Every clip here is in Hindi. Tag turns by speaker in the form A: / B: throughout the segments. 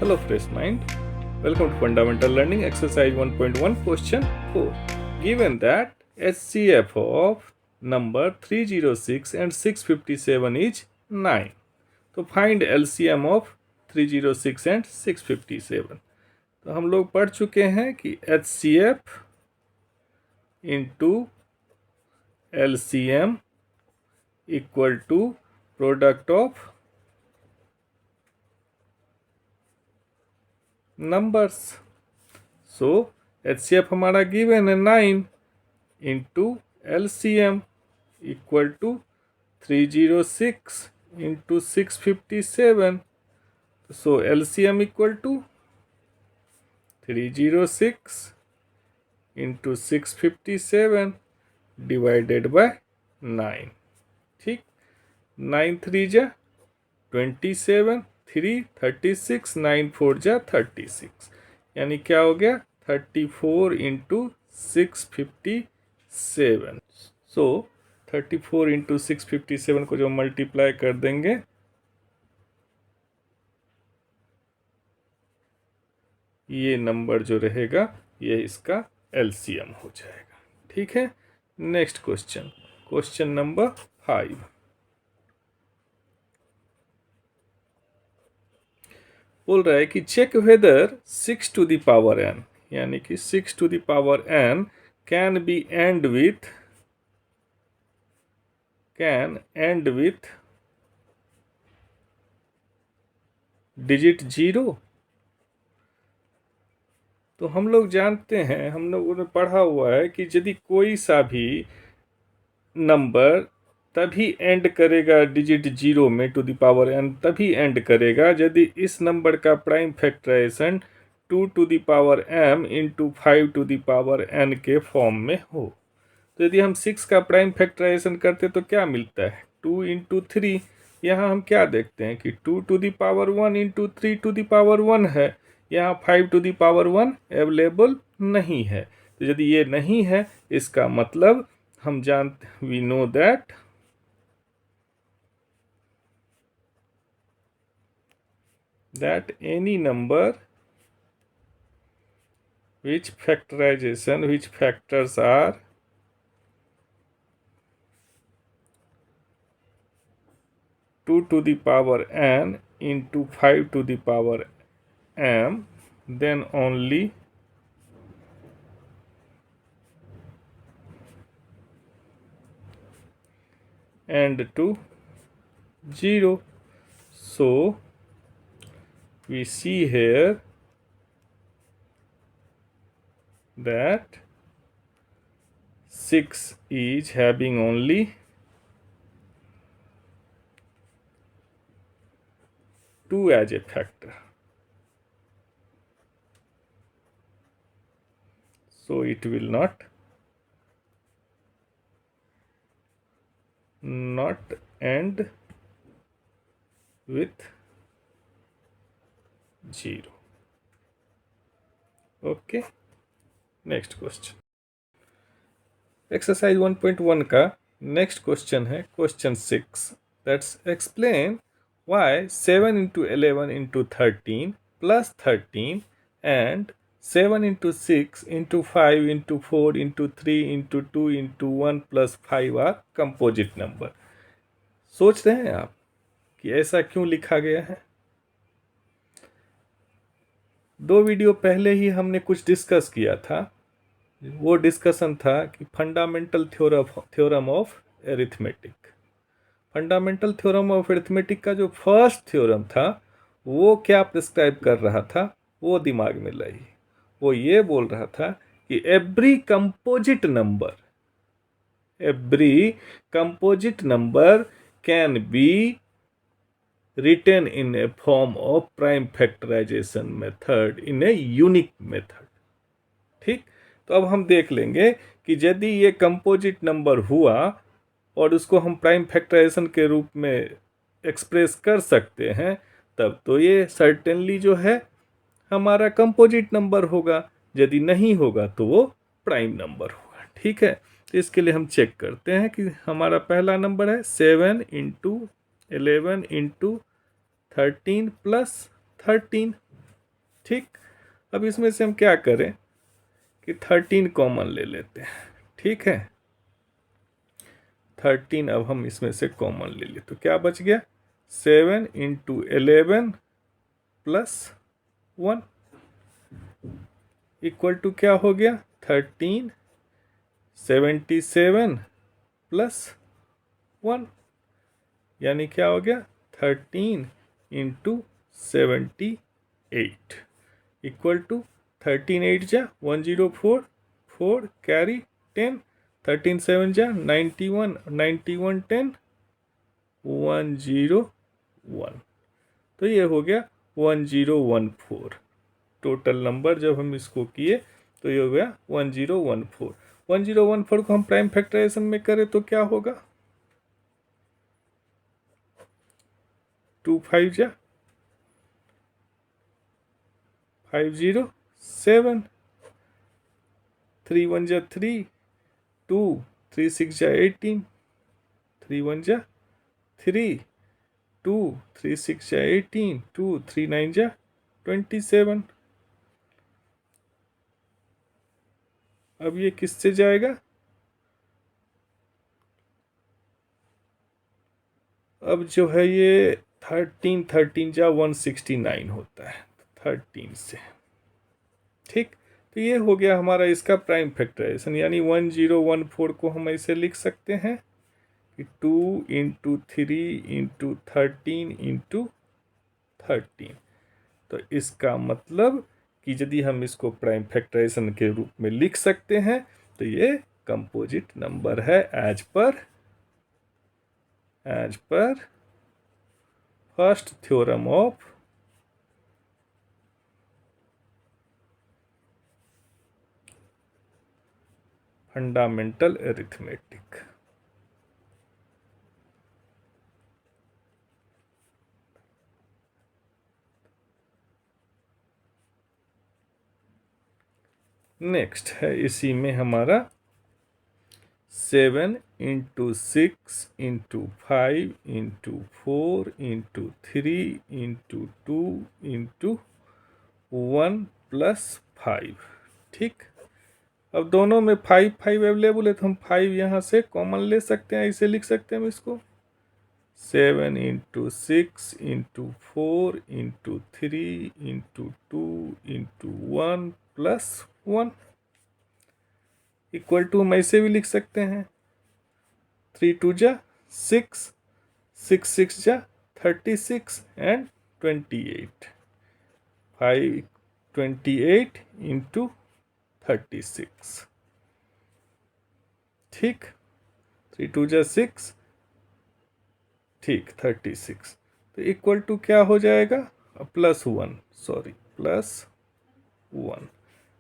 A: Hello, fresh mind. Welcome to Fundamental Learning Exercise 1.1 Question 4. Given that HCF of number 306 and 657 is 9. तो find LCM of 306 and 657. तो हम लोग पढ़ चुके हैं कि HCF into LCM equal to product of numbers. So HCF हमारा गिवन है 9 into LCM equal to 306 into 657. So LCM equal to 306 into 657 divided by 9. ठीक, 9 3 जा 27, 3 36, 9 4 जा 36, यानी क्या हो गया 34 इंटू 657. सो 34 इंटू 657 को जो मल्टीप्लाई कर देंगे ये नंबर जो रहेगा ये इसका LCM हो जाएगा. ठीक है, नेक्स्ट क्वेश्चन, क्वेश्चन नंबर 5. बोल रहा है कि check whether 6 to the power n, यानी कि 6 to the power n can end with digit 0. तो हम लोग जानते हैं, हम लोगों ने पढ़ा हुआ है कि यदि कोई सा भी नंबर तभी एंड करेगा डिजिट 0 में टू द पावर n, तभी एंड करेगा यदि इस नंबर का prime factorization 2 to the power m into 5 to the power n के फॉर्म में हो. तो यदि हम 6 का प्राइम फैक्टराइजेशन करते तो क्या मिलता है 2 इंटू 3. यहाँ हम क्या देखते हैं कि 2 to the power 1 into 3 to the power 1 है, यहाँ 5 टू द पावर 1 अवेलेबल नहीं है. तो यदि ये नहीं है इसका मतलब हम जानते, we know that any number which factors are 2 to the power n into 5 to the power m, then only end to 0. So we see here that 6 is having only 2 as a factor. So it will not end with 0. Okay, next question. Exercise 1.1 का नेक्स्ट क्वेश्चन है question 6. That's explain why 7 into 11 into 13 plus 13 and 7 into 6 into 5 into 4 into 3 into 2 into 1 plus 5 are composite number. सोच रहे हैं आप कि ऐसा क्यों लिखा गया है? 2 वीडियो पहले ही हमने कुछ डिस्कस किया था. वो डिस्कशन था कि fundamental theorem of arithmetic. Fundamental theorem of arithmetic का जो फर्स्ट थ्योरम था वो क्या प्रिस्क्राइब कर रहा था वो दिमाग में लाई. वो ये बोल रहा था कि every composite number can be written in a form of prime factorization method in a unique method. ठीक, तो अब हम देख लेंगे कि यदि ये कंपोजिट नंबर हुआ और उसको हम प्राइम फैक्टराइजेशन के रूप में एक्सप्रेस कर सकते हैं तब तो ये सर्टेनली जो है हमारा कंपोजिट नंबर होगा. यदि नहीं होगा तो वो प्राइम नंबर होगा. ठीक है, तो इसके लिए हम चेक करते हैं कि हमारा पहला नंबर है 7 इंटू 11 इंटू 13 प्लस 13. ठीक, अब इसमें से हम क्या करें कि 13 कॉमन ले लेते हैं। ठीक है, 13 अब हम इसमें से कॉमन ले लिए तो क्या बच गया, 7 इंटू 11 प्लस 1 इक्वल टू क्या हो गया, 13 77 प्लस 1, यानी क्या हो गया 13 इंटू 78 इक्वल टू 13 8 जा 104, 4 कैरी 10, 13 7 जा 91, 91 10 101, तो ये हो गया 1014। टोटल नंबर जब हम इसको किए तो ये हो गया 1014। 1014 को हम प्राइम फैक्टराइजेशन में करें तो क्या होगा, 2 5 जा 507, 3 1 जा 3, 2 3 6 जा 18, 3 1 जा 3, 2 3 6 जा 18, 2 3 9 जा 27। अब ये किससे जाएगा, अब जो है ये 13 13 जा 169 होता है 13 से। ठीक, तो ये हो गया हमारा इसका प्राइम फैक्टराइजेशन, यानी 1014 को हम ऐसे लिख सकते हैं कि 2 इंटू 3 इंटू 13 इंटू 13। तो इसका मतलब कि यदि हम इसको प्राइम फैक्टराइजेशन के रूप में लिख सकते हैं तो ये कंपोजिट नंबर है एज पर first theorem of fundamental arithmetic. Next है इसी में हमारा 7 into 6 into 5 into 4 into 3 into 2 into 1 plus 5। ठीक, अब दोनों में 5 5 अवेलेबल है तो हम 5 यहाँ से कॉमन ले सकते हैं, ऐसे लिख सकते हैं हम इसको 7 into 6 into 4 into 3 into 2 into 1 plus 1 equal to हम ऐसे भी लिख सकते हैं 3 2 जा 6, 6 6 जा 36 एंड 28, 5 28 इंटू 36। ठीक, 3 2 जा 6, ठीक 36, तो इक्वल टू क्या हो जाएगा, plus 1, sorry plus 1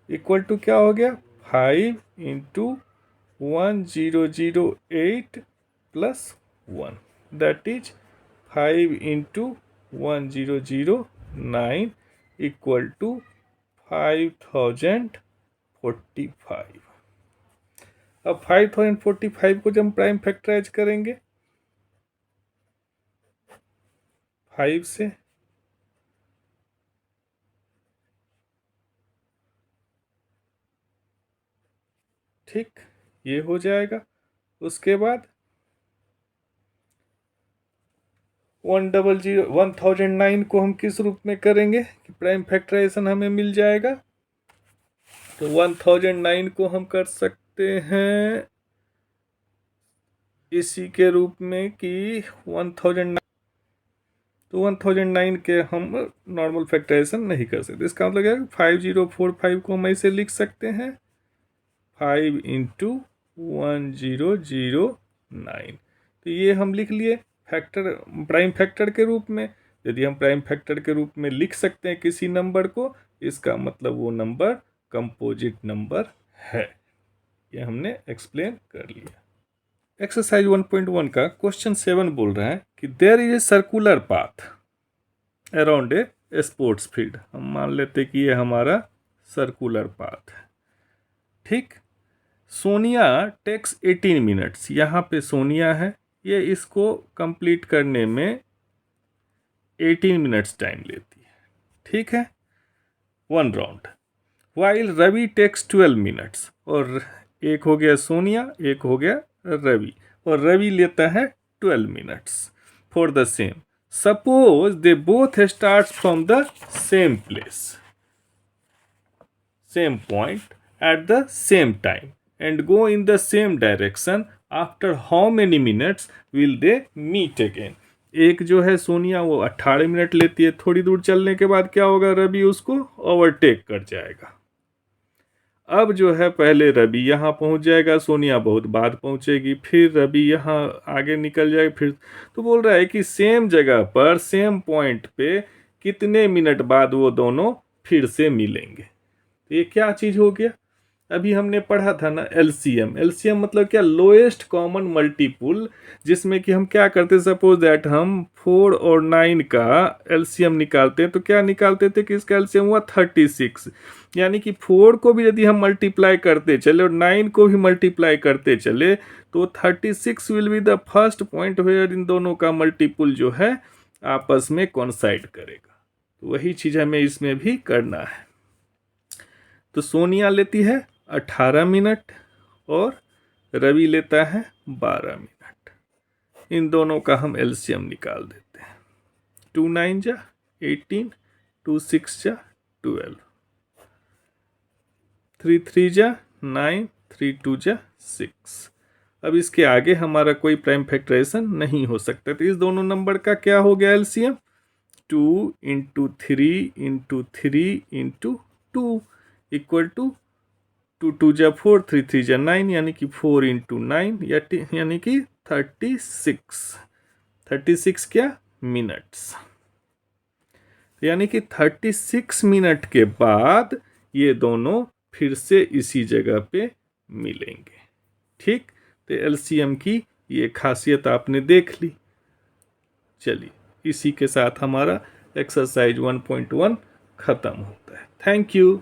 A: equal to क्या हो गया 5 into 1008 plus 1, that is 5 into 1009 equal to 5045। अब 5045 को जब हम प्राइम फैक्टराइज करेंगे 5 से, ठीक ये हो जाएगा। उसके बाद 1009 को हम किस रूप में करेंगे कि प्राइम फैक्टराइजेशन हमें मिल जाएगा, तो 1009 को हम कर सकते हैं इसी के रूप में कि 1009, तो 1009 के हम नॉर्मल फैक्टराइजेशन नहीं कर सकते। इसका मतलब क्या है 5045 को हम ऐसे लिख सकते हैं 5 इंटू 1009, तो ये हम लिख लिए फैक्टर प्राइम फैक्टर के रूप में। यदि हम प्राइम फैक्टर के रूप में लिख सकते हैं किसी नंबर को, इसका मतलब वो नंबर कंपोजिट नंबर है। ये हमने एक्सप्लेन कर लिया। एक्सरसाइज 1.1 का क्वेश्चन 7 बोल रहा है कि there is a circular path around a sports field. हम मान लेते कि ये हमारा सर्कुलर पाथ है। ठीक, सोनिया टेक्स 18 मिनट्स, यहाँ पे सोनिया है, ये इसको कंप्लीट करने में 18 मिनट्स टाइम लेती है। ठीक है, 1 round, while Ravi takes 12 minutes. और एक हो गया सोनिया, एक हो गया रवि, और रवि लेता है 12 minutes for the same. Suppose they both start from the same place, same point at the same time and go in the same direction, after how many minutes will they meet again? एक जो है सोनिया वो 18 मिनट लेती है, थोड़ी दूर चलने के बाद क्या होगा, रवि उसको ओवरटेक कर जाएगा। अब जो है पहले रवि यहाँ पहुंच जाएगा, सोनिया बहुत बाद पहुंचेगी, फिर रवि यहाँ आगे निकल जाएगा, फिर तो बोल रहा है कि सेम जगह पर सेम पॉइंट पे कितने मिनट बाद वो दोनों फिर से मिलेंगे। तो ये क्या चीज हो गया, अभी हमने पढ़ा था ना एलसीएम। एलसीएम मतलब क्या, लोएस्ट कॉमन मल्टीपुल, जिसमें कि हम क्या करते, सपोज दैट हम 4 और 9 का एलसीएम निकालते हैं, तो क्या निकालते थे कि इसका एलसीएम हुआ 36, यानी कि 4 को भी यदि हम मल्टीप्लाई करते चले और 9 को भी मल्टीप्लाई करते चले तो 36 will be the first point where इन दोनों का मल्टीपुल जो है आपस में कॉन्साइड करेगा। तो वही चीज हमें इसमें भी करना है। तो सोनिया लेती है 18 मिनट और रवि लेता है 12 मिनट। इन दोनों का हम एलसीएम निकाल देते हैं। 2 9 जा 18, 2 6 जा 12, 3 3 जा 9, 3 2 जा 6। अब इसके आगे हमारा कोई प्राइम फैक्टराइजेशन नहीं हो सकता, तो इस दोनों नंबर का क्या हो गया LCM, 2 into 3 into 3 into 2 equal to 2 2 जा 4, 3 3 जा 9, यानी कि 4 इंटू 9 यानी कि 36। 36 क्या, मिनट्स। यानी कि 36 मिनट के बाद ये दोनों फिर से इसी जगह पे मिलेंगे। ठीक, तो एलसीएम की ये खासियत आपने देख ली। चलिए, इसी के साथ हमारा एक्सरसाइज 1.1 खत्म होता है। Thank you.